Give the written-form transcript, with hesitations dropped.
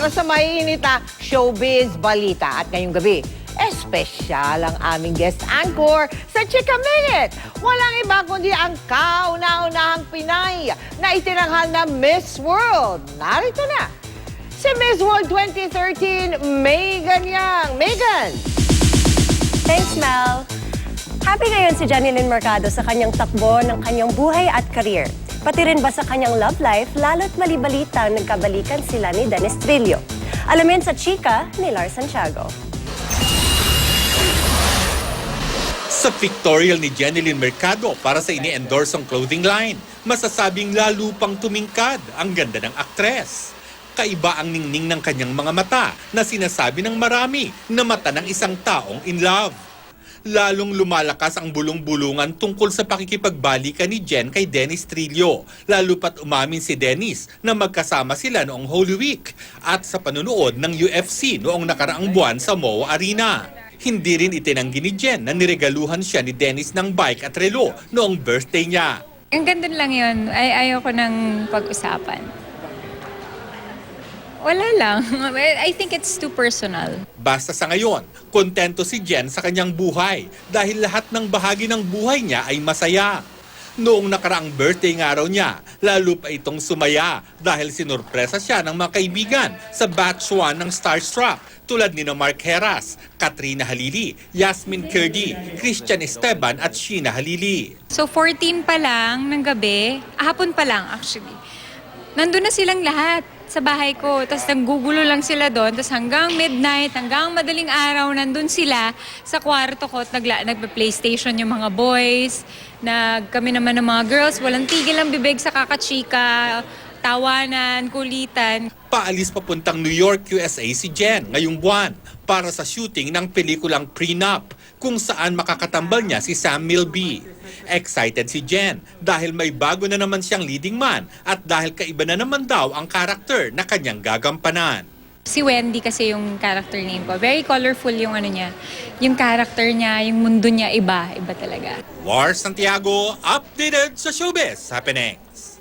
para sa mainit na showbiz balita. At ngayong gabi, espesyal ang aming guest anchor sa Chika Minute. Walang iba kundi ang kauna-unahang Pinay na itinanghal na Miss World. Narito na, si Miss World 2013, Megan Yang. Megan! Thanks, Mel. Happy ngayon si Janilyn Mercado sa kanyang takbo ng kanyang buhay at career. Pati rin ba sa kanyang love life, lalo't malibalita nagkabalikan sila ni Dennis Trillo. Alamin sa Chika ni Lars Santiago. Sa pictorial ni Janilyn Mercado para sa ini-endorsong clothing line, masasabing lalo pang tumingkad ang ganda ng aktres. Kaiba ang ningning ng kanyang mga mata na sinasabi ng marami na mata ng isang taong in love. Lalong lumalakas ang bulong-bulungan tungkol sa pakikipagbalikan ni Jen kay Dennis Trillo, lalo pat umamin si Dennis na magkasama sila noong Holy Week at sa panunood ng UFC noong nakaraang buwan sa MOA Arena. Hindi rin itinanggi ni Jen na niregaluhan siya ni Dennis ng bike at relo noong birthday niya. Ang ganda lang yun. Ayoko ng pag-usapan. Wala lang. I think it's too personal. Basta sa ngayon, kontento si Jen sa kanyang buhay dahil lahat ng bahagi ng buhay niya ay masaya. Noong nakaraang birthday ng araw niya, lalo pa itong sumaya dahil sinurpresa siya ng mga kaibigan sa batch 1 ng Starstruck tulad ni Mark Heras, Katrina Halili, Yasmin Kurdi, Christian Esteban at Sheena Halili. So 14 pa lang ng gabi, hapon pa lang actually, nandun na silang lahat sa bahay ko. Tapos naggugulo lang sila doon. Tapos hanggang midnight, hanggang madaling araw, nandun sila sa kwarto ko at nagpa-PlayStation yung mga boys. Kami naman ng mga girls, walang tigil ang bibig sa kakachika, tawanan, kulitan. Paalis papuntang New York, USA si Jen ngayong buwan para sa shooting ng pelikulang Prenup kung saan makakatambal niya si Sam Milby. Excited si Jen dahil may bago na naman siyang leading man at dahil kaiba na naman daw ang karakter na kanyang gagampanan. Si Wendy kasi yung character name ko. Very colorful yung ano niya. Yung character niya, yung mundo niya, iba talaga. Lars Santiago, updated sa showbiz happenings.